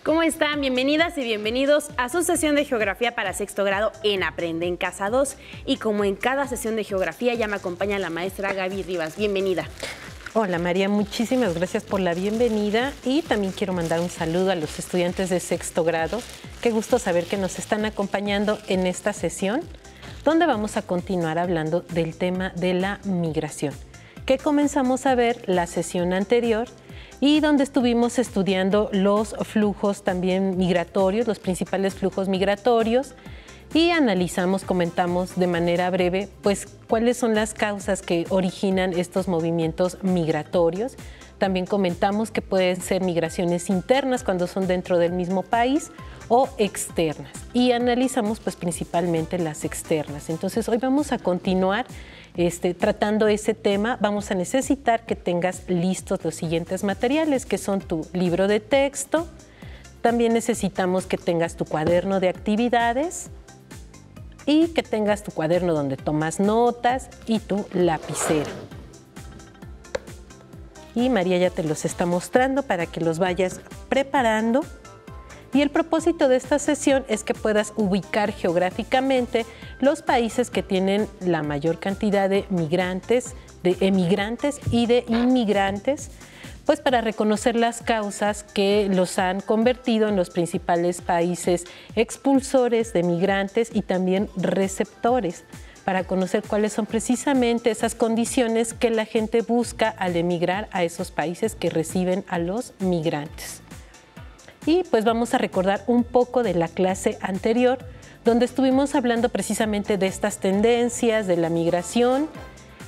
¿Cómo están? Bienvenidas y bienvenidos a su sesión de Geografía para sexto grado en Aprende en Casa 2. Y como en cada sesión de Geografía, ya me acompaña la maestra Gaby Rivas. Bienvenida. Hola María, muchísimas gracias por la bienvenida y también quiero mandar un saludo a los estudiantes de sexto grado. Qué gusto saber que nos están acompañando en esta sesión, donde vamos a continuar hablando del tema de la migración, que comenzamos a ver la sesión anterior y donde estuvimos estudiando los flujos también migratorios, los principales flujos migratorios, y analizamos, comentamos de manera breve, pues cuáles son las causas que originan estos movimientos migratorios. También comentamos que pueden ser migraciones internas cuando son dentro del mismo país o externas. Y analizamos pues principalmente las externas. Entonces hoy vamos a continuar tratando ese tema. Vamos a necesitar que tengas listos los siguientes materiales, que son tu libro de texto. También necesitamos que tengas tu cuaderno de actividades y que tengas tu cuaderno donde tomas notas y tu lapicera. Y María ya te los está mostrando para que los vayas preparando. Y el propósito de esta sesión es que puedas ubicar geográficamente los países que tienen la mayor cantidad de migrantes, de emigrantes y de inmigrantes, pues para reconocer las causas que los han convertido en los principales países expulsores de migrantes y también receptores, para conocer cuáles son precisamente esas condiciones que la gente busca al emigrar a esos países que reciben a los migrantes. Y pues vamos a recordar un poco de la clase anterior, donde estuvimos hablando precisamente de estas tendencias, de la migración,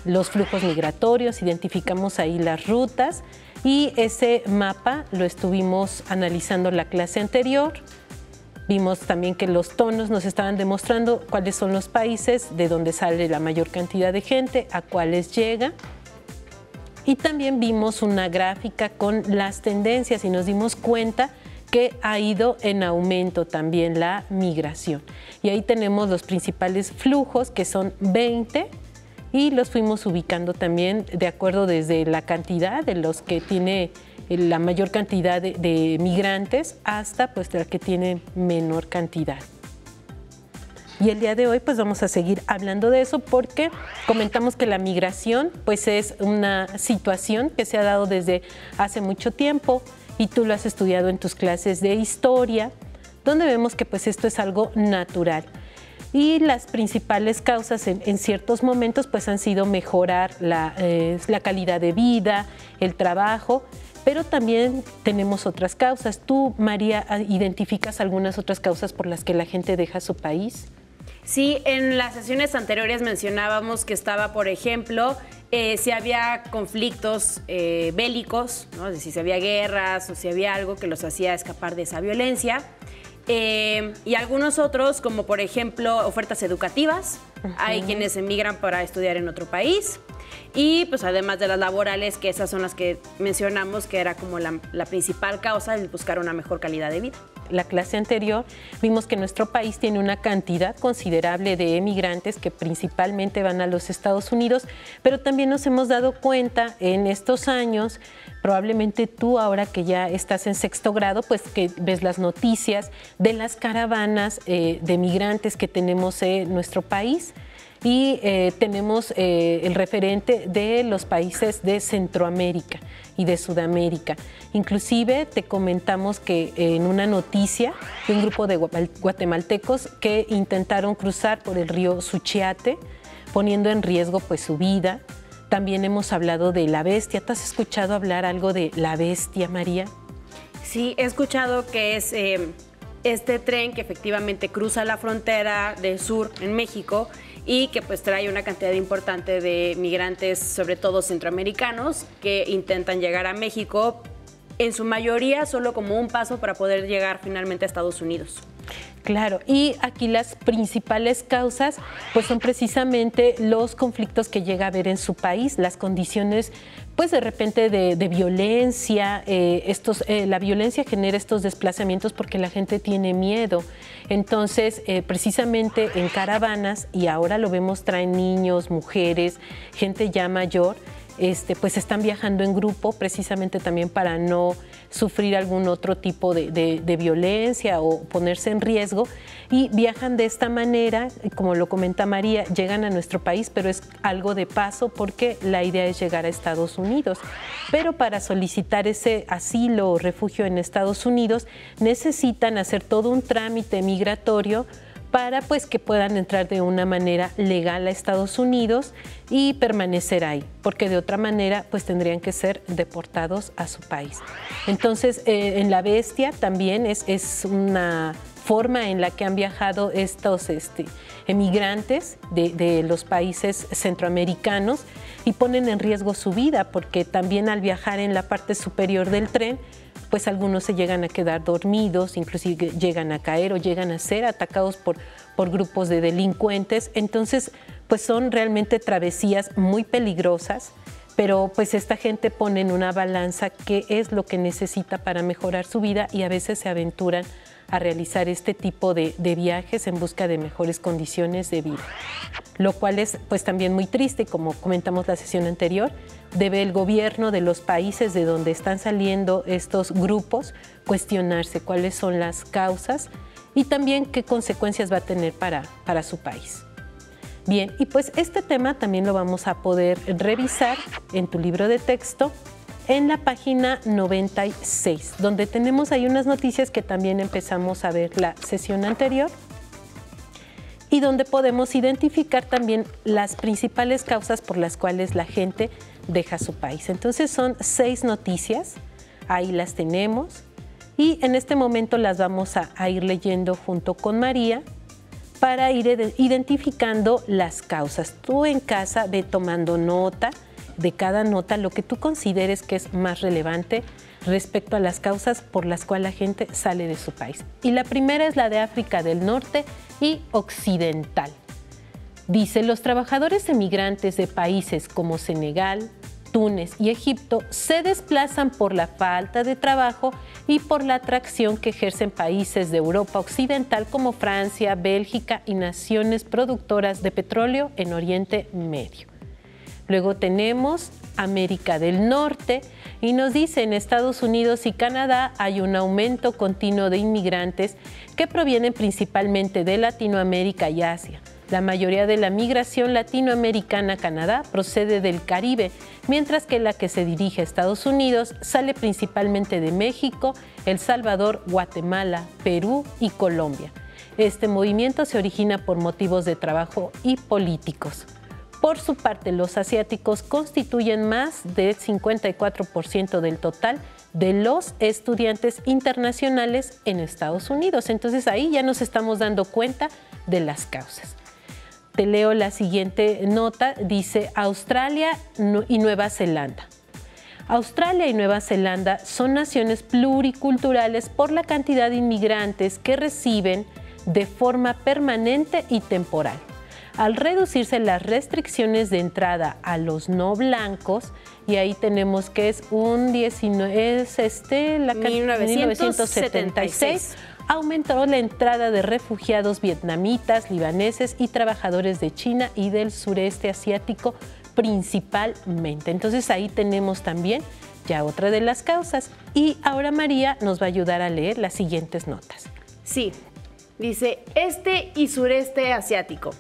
los flujos migratorios, identificamos ahí las rutas y ese mapa lo estuvimos analizando en la clase anterior. Vimos también que los tonos nos estaban demostrando cuáles son los países de donde sale la mayor cantidad de gente, a cuáles llega. Y también vimos una gráfica con las tendencias y nos dimos cuenta que ha ido en aumento también la migración. Y ahí tenemos los principales flujos, que son 20, y los fuimos ubicando también de acuerdo desde la cantidad de los que tiene la mayor cantidad de migrantes hasta pues la que tiene menor cantidad. Y el día de hoy pues vamos a seguir hablando de eso porque comentamos que la migración pues es una situación que se ha dado desde hace mucho tiempo y tú lo has estudiado en tus clases de historia, donde vemos que pues esto es algo natural. Y las principales causas en ciertos momentos pues han sido mejorar la calidad de vida, el trabajo, pero también tenemos otras causas. ¿Tú, María, identificas algunas otras causas por las que la gente deja su país? Sí, en las sesiones anteriores mencionábamos que estaba, por ejemplo, si había conflictos bélicos, ¿no? Es decir, si había guerras o si había algo que los hacía escapar de esa violencia. Y algunos otros, como por ejemplo ofertas educativas. Hay quienes emigran para estudiar en otro país. Y pues además de las laborales, que esas son las que mencionamos, que era como la principal causa, el buscar una mejor calidad de vida. La clase anterior vimos que nuestro país tiene una cantidad considerable de emigrantes que principalmente van a los Estados Unidos, pero también nos hemos dado cuenta en estos años, probablemente tú ahora que ya estás en sexto grado, pues que ves las noticias de las caravanas de migrantes que tenemos en nuestro país. Y tenemos el referente de los países de Centroamérica y de Sudamérica. Inclusive te comentamos que en una noticia de un grupo de guatemaltecos que intentaron cruzar por el río Suchiate, poniendo en riesgo pues su vida. También hemos hablado de la bestia. ¿Te has escuchado hablar algo de la bestia, María? Sí, he escuchado que es este tren que efectivamente cruza la frontera del sur en México y que pues trae una cantidad importante de migrantes, sobre todo centroamericanos, que intentan llegar a México, en su mayoría solo como un paso para poder llegar finalmente a Estados Unidos. Claro, y aquí las principales causas pues son precisamente los conflictos que llega a haber en su país, las condiciones pues de repente de violencia, la violencia genera estos desplazamientos porque la gente tiene miedo. Entonces, precisamente en caravanas, y ahora lo vemos, traen niños, mujeres, gente ya mayor, pues están viajando en grupo precisamente también para no sufrir algún otro tipo de violencia o ponerse en riesgo, y viajan de esta manera, como lo comenta María, llegan a nuestro país, pero es algo de paso porque la idea es llegar a Estados Unidos. Pero para solicitar ese asilo o refugio en Estados Unidos necesitan hacer todo un trámite migratorio para pues que puedan entrar de una manera legal a Estados Unidos y permanecer ahí, porque de otra manera pues tendrían que ser deportados a su país. Entonces en La Bestia también es una forma en la que han viajado estos emigrantes de los países centroamericanos y ponen en riesgo su vida, porque también al viajar en la parte superior del tren, pues algunos se llegan a quedar dormidos, inclusive llegan a caer o llegan a ser atacados por grupos de delincuentes. Entonces, pues son realmente travesías muy peligrosas, pero pues esta gente pone en una balanza qué es lo que necesita para mejorar su vida y a veces se aventuran a realizar este tipo de viajes en busca de mejores condiciones de vida, lo cual es pues también muy triste. Como comentamos la sesión anterior, debe el gobierno de los países de donde están saliendo estos grupos cuestionarse cuáles son las causas y también qué consecuencias va a tener para su país. Bien, y pues este tema también lo vamos a poder revisar en tu libro de texto en la página 96, donde tenemos ahí unas noticias que también empezamos a ver la sesión anterior y donde podemos identificar también las principales causas por las cuales la gente deja su país. Entonces son 6 noticias, ahí las tenemos y en este momento las vamos a ir leyendo junto con María para ir identificando las causas. Tú en casa ve tomando nota de cada nota, lo que tú consideres que es más relevante respecto a las causas por las cuales la gente sale de su país. Y la primera es la de África del Norte y Occidental. Dice, los trabajadores emigrantes de países como Senegal, Túnez y Egipto se desplazan por la falta de trabajo y por la atracción que ejercen países de Europa Occidental como Francia, Bélgica y naciones productoras de petróleo en Oriente Medio. Luego tenemos América del Norte y nos dice, en Estados Unidos y Canadá hay un aumento continuo de inmigrantes que provienen principalmente de Latinoamérica y Asia. La mayoría de la migración latinoamericana a Canadá procede del Caribe, mientras que la que se dirige a Estados Unidos sale principalmente de México, El Salvador, Guatemala, Perú y Colombia. Este movimiento se origina por motivos de trabajo y políticos. Por su parte, los asiáticos constituyen más del 54% del total de los estudiantes internacionales en Estados Unidos. Entonces ahí ya nos estamos dando cuenta de las causas. Te leo la siguiente nota, dice Australia y Nueva Zelanda. Australia y Nueva Zelanda son naciones pluriculturales por la cantidad de inmigrantes que reciben de forma permanente y temporal. Al reducirse las restricciones de entrada a los no blancos, y ahí tenemos que es un 1976, aumentó la entrada de refugiados vietnamitas, libaneses y trabajadores de China y del sureste asiático principalmente. Entonces ahí tenemos también ya otra de las causas. Y ahora María nos va a ayudar a leer las siguientes notas. Sí, dice este y sureste asiático.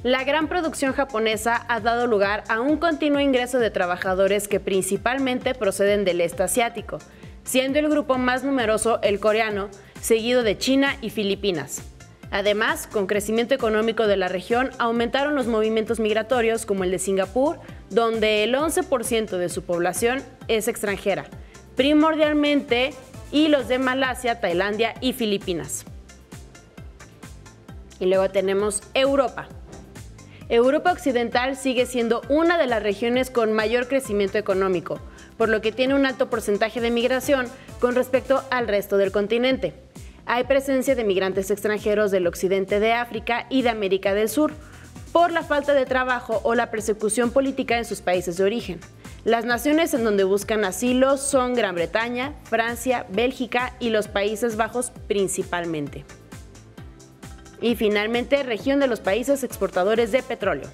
La gran producción japonesa ha dado lugar a un continuo ingreso de trabajadores que principalmente proceden del este asiático, siendo el grupo más numeroso el coreano, seguido de China y Filipinas. Además, con crecimiento económico de la región, aumentaron los movimientos migratorios como el de Singapur, donde el 11% de su población es extranjera, primordialmente, y los de Malasia, Tailandia y Filipinas. Y luego tenemos Europa. Europa Occidental sigue siendo una de las regiones con mayor crecimiento económico, por lo que tiene un alto porcentaje de migración con respecto al resto del continente. Hay presencia de migrantes extranjeros del occidente de África y de América del Sur, por la falta de trabajo o la persecución política en sus países de origen. Las naciones en donde buscan asilo son Gran Bretaña, Francia, Bélgica y los Países Bajos principalmente. Y finalmente, región de los países exportadores de petróleo.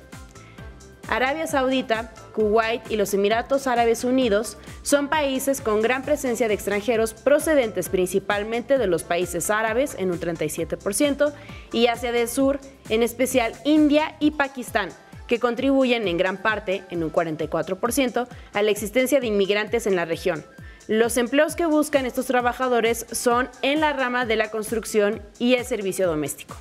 Arabia Saudita, Kuwait y los Emiratos Árabes Unidos son países con gran presencia de extranjeros procedentes principalmente de los países árabes en un 37% y Asia del Sur, en especial India y Pakistán, que contribuyen en gran parte, en un 44%, a la existencia de inmigrantes en la región. Los empleos que buscan estos trabajadores son en la rama de la construcción y el servicio doméstico.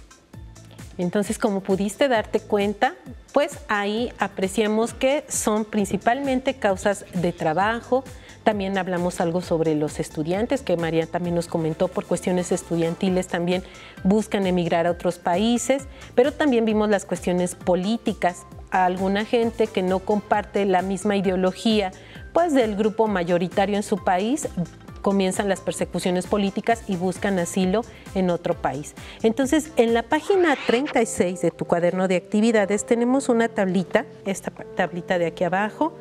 Entonces, como pudiste darte cuenta, pues ahí apreciamos que son principalmente causas de trabajo. También hablamos algo sobre los estudiantes, que María también nos comentó, por cuestiones estudiantiles también buscan emigrar a otros países, pero también vimos las cuestiones políticas. A alguna gente que no comparte la misma ideología, pues del grupo mayoritario en su país, comienzan las persecuciones políticas y buscan asilo en otro país. Entonces, en la página 36 de tu cuaderno de actividades tenemos una tablita, esta tablita de aquí abajo.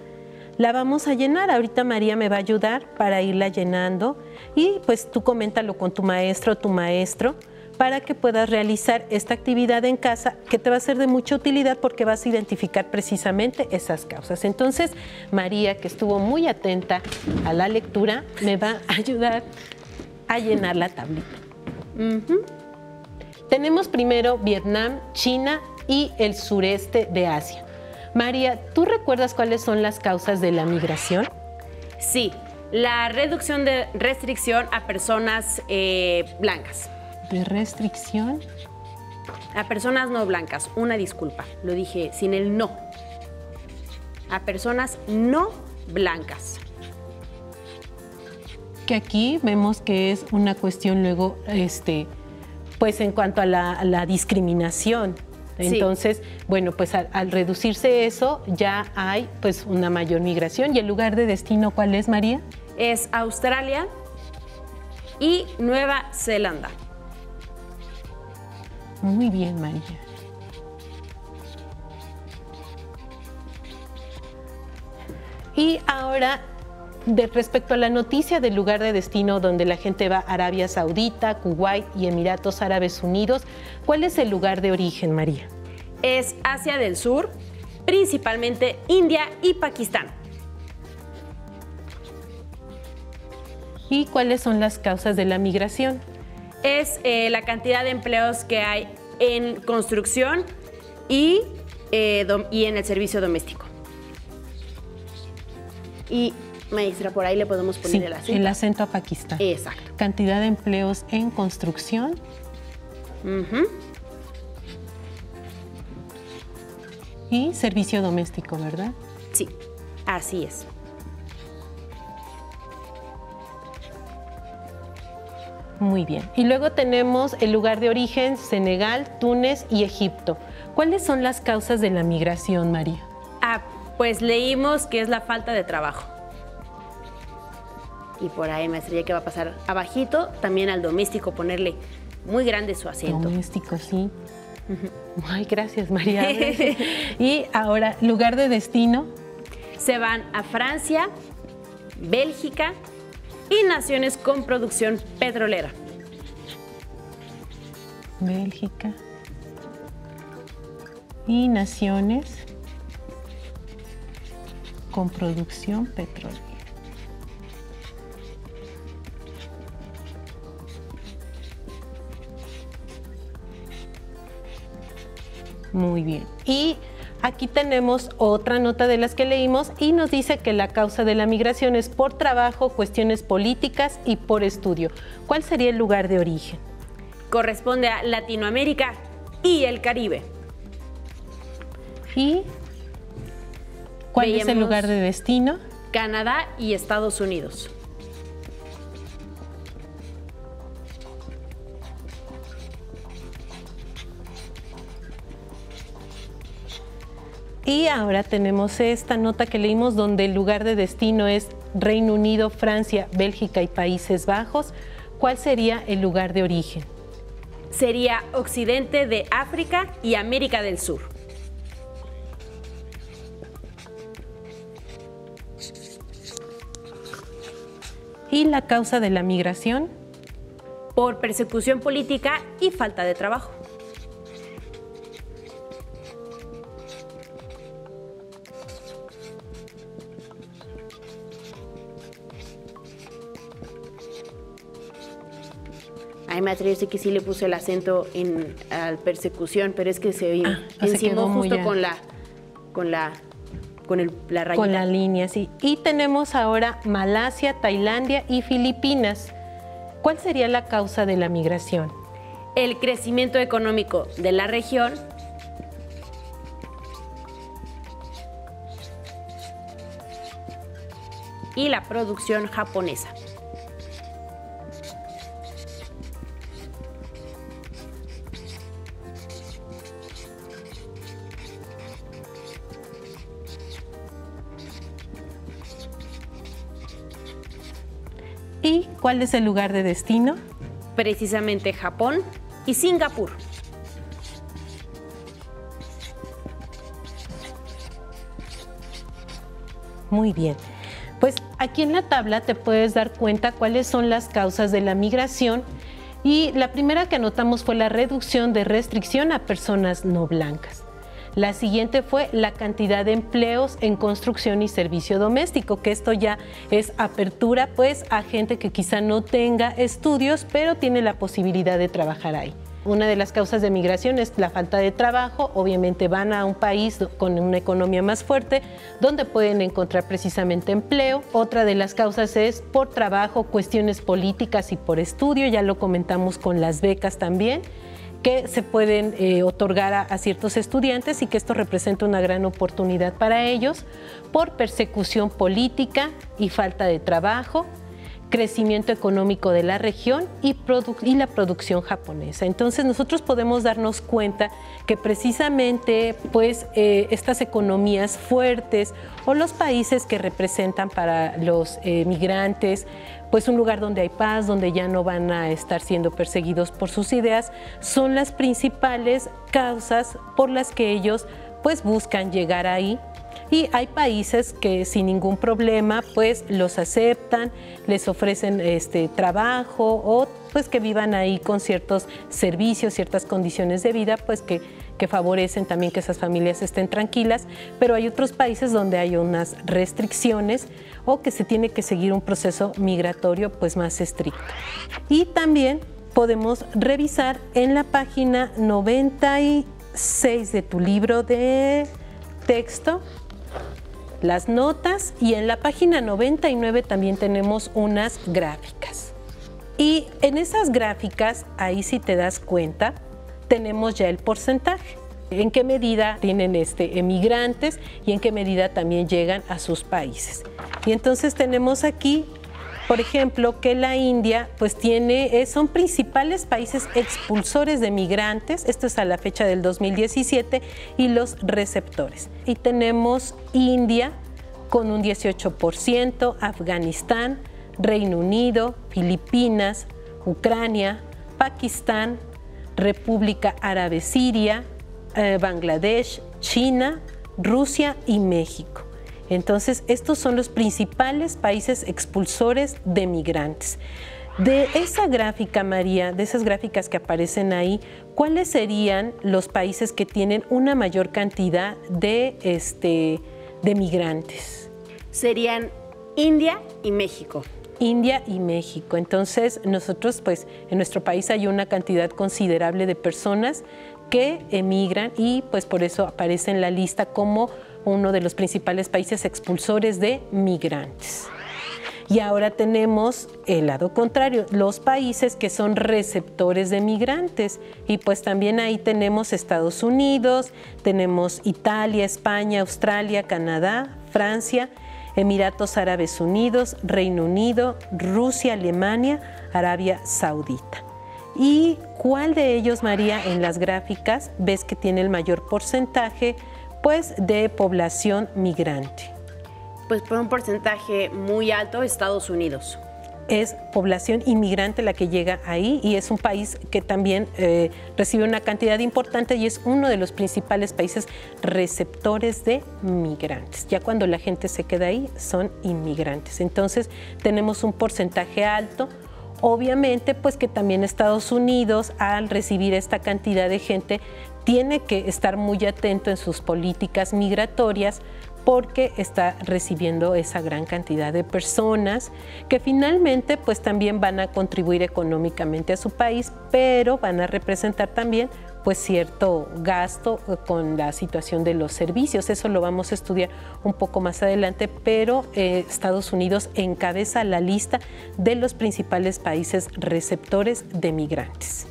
La vamos a llenar. Ahorita María me va a ayudar para irla llenando y pues tú coméntalo con tu maestro o tu maestro para que puedas realizar esta actividad en casa, que te va a ser de mucha utilidad porque vas a identificar precisamente esas causas. Entonces, María, que estuvo muy atenta a la lectura, me va a ayudar a llenar la tablita. Tenemos primero Vietnam, China y el sureste de Asia. María, ¿tú recuerdas cuáles son las causas de la migración? Sí, la restricción a personas blancas. ¿De restricción? A personas no blancas, una disculpa, lo dije sin el no. A personas no blancas. Que aquí vemos que es una cuestión luego, pues en cuanto a la discriminación. Entonces, sí. Bueno, pues al reducirse eso ya hay pues una mayor migración. ¿Y el lugar de destino cuál es, María? Es Australia y Nueva Zelanda. Muy bien, María. Y ahora, respecto a la noticia del lugar de destino donde la gente va, Arabia Saudita, Kuwait y Emiratos Árabes Unidos, ¿cuál es el lugar de origen, María? Es Asia del Sur, principalmente India y Pakistán. ¿Y cuáles son las causas de la migración? Es la cantidad de empleos que hay en construcción y en el servicio doméstico. Y, maestra, por ahí le podemos poner sí, el acento. El acento a Pakistán. Exacto. Cantidad de empleos en construcción. Y servicio doméstico, ¿verdad? Sí, así es. Muy bien. Y luego tenemos el lugar de origen, Senegal, Túnez y Egipto. ¿Cuáles son las causas de la migración, María? Pues leímos que es la falta de trabajo. Y por ahí, maestra, ya que va a pasar abajito, también al doméstico ponerle muy grande su acento. Doméstico, sí. Ay, gracias, María. Y ahora, lugar de destino. Se van a Francia, Bélgica y naciones con producción petrolera. Bélgica y naciones con producción petrolera. Muy bien. Y aquí tenemos otra nota de las que leímos y nos dice que la causa de la migración es por trabajo, cuestiones políticas y por estudio. ¿Cuál sería el lugar de origen? Corresponde a Latinoamérica y el Caribe. ¿Y cuál es el lugar de destino? Canadá y Estados Unidos. Y ahora tenemos esta nota que leímos donde el lugar de destino es Reino Unido, Francia, Bélgica y Países Bajos. ¿Cuál sería el lugar de origen? Sería Occidente de África y América del Sur. ¿Y la causa de la migración? Por persecución política y falta de trabajo. Ay, me atrevo que sí le puse el acento en persecución, pero es que se encimó justo con la rayita. Con la línea, sí. Y tenemos ahora Malasia, Tailandia y Filipinas. ¿Cuál sería la causa de la migración? El crecimiento económico de la región y la producción japonesa. ¿Y cuál es el lugar de destino? Precisamente Japón y Singapur. Muy bien. Pues aquí en la tabla te puedes dar cuenta cuáles son las causas de la migración y la primera que anotamos fue la reducción de restricción a personas no blancas. La siguiente fue la cantidad de empleos en construcción y servicio doméstico, que esto ya es apertura pues a gente que quizá no tenga estudios, pero tiene la posibilidad de trabajar ahí. Una de las causas de migración es la falta de trabajo. Obviamente van a un país con una economía más fuerte, donde pueden encontrar precisamente empleo. Otra de las causas es por trabajo, cuestiones políticas y por estudio, ya lo comentamos con las becas también, que se pueden otorgar a ciertos estudiantes y que esto representa una gran oportunidad para ellos, por persecución política y falta de trabajo, crecimiento económico de la región y la producción japonesa. Entonces nosotros podemos darnos cuenta que precisamente pues estas economías fuertes o los países que representan para los migrantes pues un lugar donde hay paz, donde ya no van a estar siendo perseguidos por sus ideas, son las principales causas por las que ellos pues buscan llegar ahí. Y hay países que sin ningún problema pues los aceptan, les ofrecen trabajo o pues que vivan ahí con ciertos servicios, ciertas condiciones de vida pues que favorecen también que esas familias estén tranquilas, pero hay otros países donde hay unas restricciones o que se tiene que seguir un proceso migratorio pues más estricto. Y también podemos revisar en la página 96 de tu libro de texto las notas, y en la página 99 también tenemos unas gráficas. Y en esas gráficas, ahí si te das cuenta, tenemos ya el porcentaje. En qué medida tienen emigrantes y en qué medida también llegan a sus países. Y entonces tenemos aquí, por ejemplo, que la India pues son principales países expulsores de migrantes, esto es a la fecha del 2017, y los receptores. Y tenemos India con un 18%, Afganistán, Reino Unido, Filipinas, Ucrania, Pakistán, República Árabe Siria, Bangladesh, China, Rusia y México. Entonces, estos son los principales países expulsores de migrantes. De esa gráfica, María, de esas gráficas que aparecen ahí, ¿cuáles serían los países que tienen una mayor cantidad de migrantes? Serían India y México. India y México. Entonces, nosotros, pues, en nuestro país hay una cantidad considerable de personas que emigran y, pues, por eso aparece en la lista como uno de los principales países expulsores de migrantes. Y ahora tenemos el lado contrario, los países que son receptores de migrantes. Y pues también ahí tenemos Estados Unidos, tenemos Italia, España, Australia, Canadá, Francia, Emiratos Árabes Unidos, Reino Unido, Rusia, Alemania, Arabia Saudita. ¿Y cuál de ellos, María, en las gráficas ves que tiene el mayor porcentaje pues, de población migrante? Pues por un porcentaje muy alto, Estados Unidos. Es población inmigrante la que llega ahí y es un país que también recibe una cantidad importante y es uno de los principales países receptores de migrantes. Ya cuando la gente se queda ahí, son inmigrantes. Entonces, tenemos un porcentaje alto. Obviamente, pues que también Estados Unidos, al recibir esta cantidad de gente, tiene que estar muy atento en sus políticas migratorias porque está recibiendo esa gran cantidad de personas que finalmente pues también van a contribuir económicamente a su país, pero van a representar también pues cierto gasto con la situación de los servicios. Eso lo vamos a estudiar un poco más adelante, pero Estados Unidos encabeza la lista de los principales países receptores de migrantes.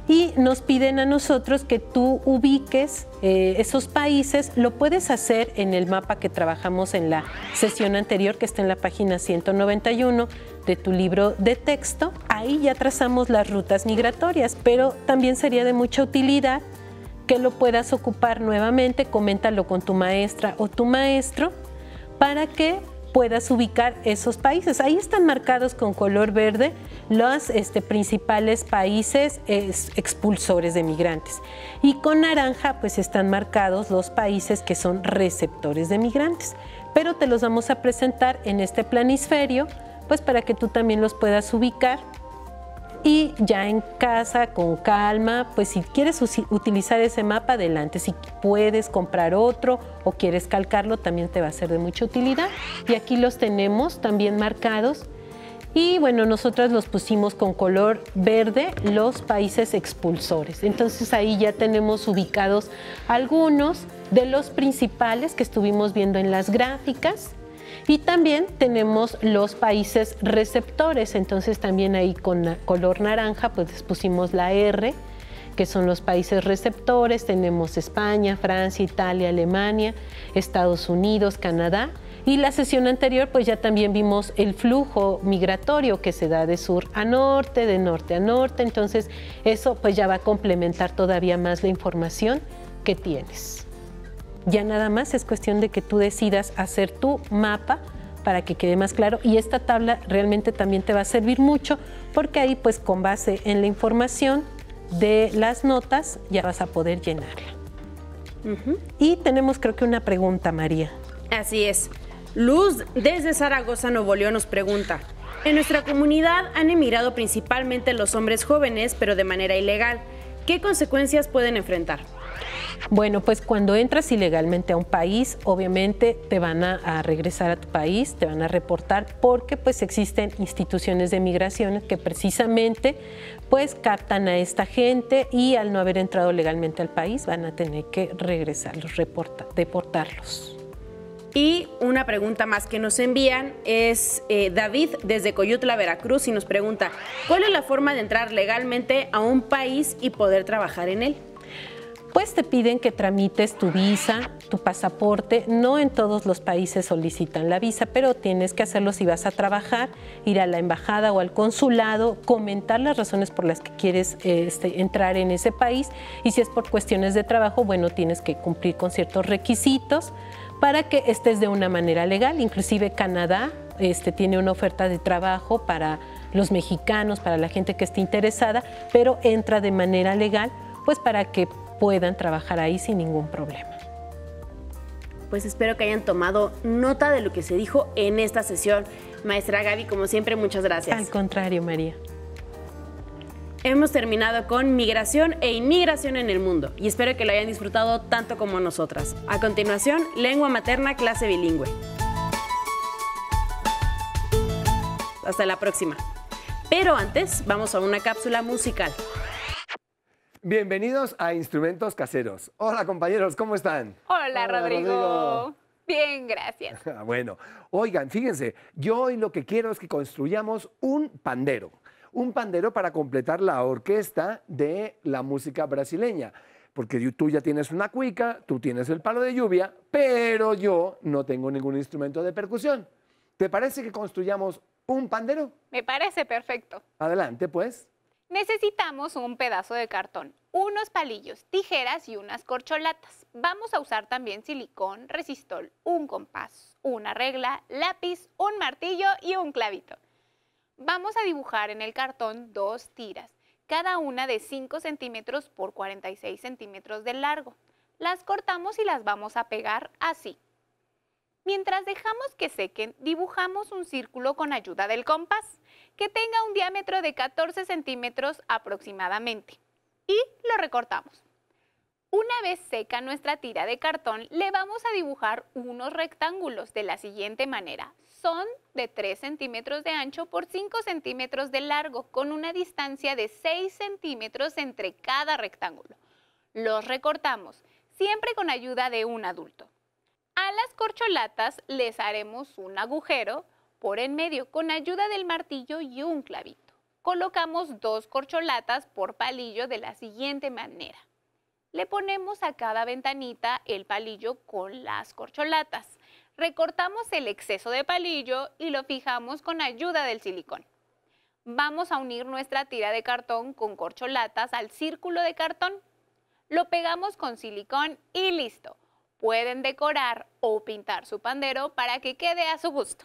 Y nos piden a nosotros que tú ubiques esos países. Lo puedes hacer en el mapa que trabajamos en la sesión anterior, que está en la página 191 de tu libro de texto. Ahí ya trazamos las rutas migratorias, pero también sería de mucha utilidad que lo puedas ocupar nuevamente. Coméntalo con tu maestra o tu maestro para que puedas ubicar esos países. Ahí están marcados con color verde los principales países expulsores de migrantes. Y con naranja pues están marcados los países que son receptores de migrantes. Pero te los vamos a presentar en este planisferio pues para que tú también los puedas ubicar. Y ya en casa, con calma, pues si quieres utilizar ese mapa, adelante. Si puedes comprar otro o quieres calcarlo, también te va a ser de mucha utilidad. Y aquí los tenemos también marcados. Y bueno, nosotras los pusimos con color verde, los países expulsores. Entonces ahí ya tenemos ubicados algunos de los principales que estuvimos viendo en las gráficas. Y también tenemos los países receptores, entonces también ahí con color naranja pues les pusimos la R, que son los países receptores. Tenemos España, Francia, Italia, Alemania, Estados Unidos, Canadá. Y la sesión anterior pues ya también vimos el flujo migratorio que se da de sur a norte, de norte a norte, entonces eso pues ya va a complementar todavía más la información que tienes. Ya nada más es cuestión de que tú decidas hacer tu mapa para que quede más claro, y esta tabla realmente también te va a servir mucho porque ahí pues con base en la información de las notas ya vas a poder llenarla. Y tenemos creo que una pregunta, María. Así es. Luz desde Zaragoza, Nuevo León nos pregunta: en nuestra comunidad han emigrado principalmente los hombres jóvenes, pero de manera ilegal. ¿Qué consecuencias pueden enfrentar? Bueno, pues cuando entras ilegalmente a un país, obviamente te van a regresar a tu país, te van a reportar, porque pues existen instituciones de migración que precisamente pues captan a esta gente y al no haber entrado legalmente al país van a tener que regresarlos, deportarlos. Y una pregunta más que nos envían es David desde Coyutla, Veracruz, y nos pregunta: ¿cuál es la forma de entrar legalmente a un país y poder trabajar en él? Pues te piden que tramites tu visa, tu pasaporte. No en todos los países solicitan la visa, pero tienes que hacerlo si vas a trabajar, ir a la embajada o al consulado, comentar las razones por las que quieres entrar en ese país, y si es por cuestiones de trabajo, bueno, tienes que cumplir con ciertos requisitos para que estés de una manera legal. Inclusive Canadá tiene una oferta de trabajo para los mexicanos, para la gente que esté interesada, pero entra de manera legal, pues para que puedan trabajar ahí sin ningún problema. Pues espero que hayan tomado nota de lo que se dijo en esta sesión. Maestra Gaby, como siempre, muchas gracias. Al contrario, María. Hemos terminado con migración e inmigración en el mundo y espero que lo hayan disfrutado tanto como nosotras. A continuación, lengua materna, clase bilingüe. Hasta la próxima. Pero antes, vamos a una cápsula musical. Bienvenidos a Instrumentos Caseros. Hola compañeros, ¿cómo están? Hola, Rodrigo. Bien, gracias. Bueno, oigan, fíjense, yo hoy lo que quiero es que construyamos un pandero para completar la orquesta de la música brasileña. Porque tú ya tienes una cuica, tú tienes el palo de lluvia, pero yo no tengo ningún instrumento de percusión. ¿Te parece que construyamos un pandero? Me parece perfecto. Adelante, pues. Necesitamos un pedazo de cartón, unos palillos, tijeras y unas corcholatas. Vamos a usar también silicón, resistol, un compás, una regla, lápiz, un martillo y un clavito. Vamos a dibujar en el cartón 2 tiras, cada una de 5 centímetros por 46 centímetros de largo. Las cortamos y las vamos a pegar así. Mientras dejamos que sequen, dibujamos un círculo con ayuda del compás, que tenga un diámetro de 14 centímetros aproximadamente, y lo recortamos. Una vez seca nuestra tira de cartón, le vamos a dibujar unos rectángulos de la siguiente manera. Son de 3 centímetros de ancho por 5 centímetros de largo, con una distancia de 6 centímetros entre cada rectángulo. Los recortamos, siempre con ayuda de un adulto. A las corcholatas les haremos un agujero por en medio con ayuda del martillo y un clavito. Colocamos 2 corcholatas por palillo de la siguiente manera. Le ponemos a cada ventanita el palillo con las corcholatas. Recortamos el exceso de palillo y lo fijamos con ayuda del silicón. Vamos a unir nuestra tira de cartón con corcholatas al círculo de cartón. Lo pegamos con silicón y listo. Pueden decorar o pintar su pandero para que quede a su gusto.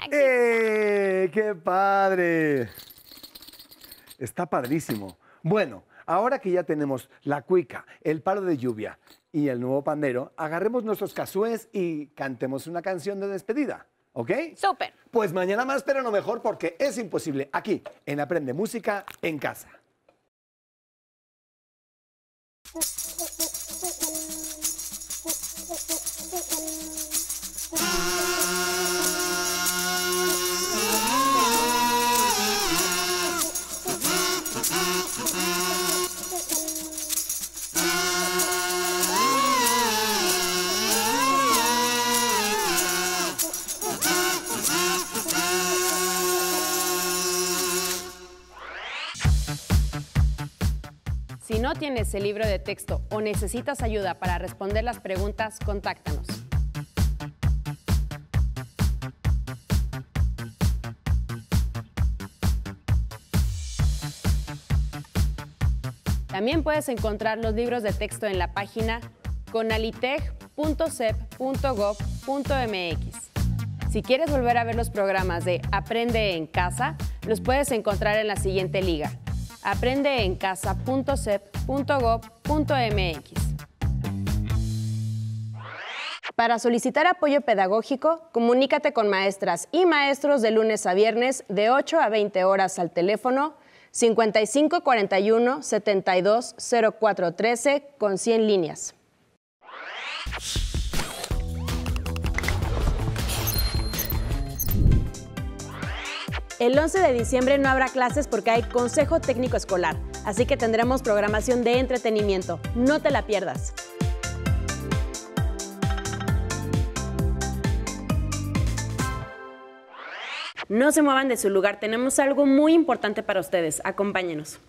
¡Qué padre! Está padrísimo. Bueno, ahora que ya tenemos la cuica, el palo de lluvia y el nuevo pandero, agarremos nuestros casúes y cantemos una canción de despedida, ¿ok? ¡Súper! Pues mañana más, pero no mejor, porque es imposible, aquí, en Aprende Música en Casa. Si no tienes el libro de texto o necesitas ayuda para responder las preguntas, contáctanos. También puedes encontrar los libros de texto en la página conaliteg.sep.gov.mx. Si quieres volver a ver los programas de Aprende en Casa, los puedes encontrar en la siguiente liga: aprendeencasa.sep.gov.mx. Para solicitar apoyo pedagógico, comunícate con maestras y maestros de lunes a viernes de 8 a 20 horas al teléfono 55 41 72 04 13 con 100 líneas. El 11 de diciembre no habrá clases porque hay Consejo Técnico Escolar, así que tendremos programación de entretenimiento. No te la pierdas. No se muevan de su lugar, tenemos algo muy importante para ustedes. Acompáñenos.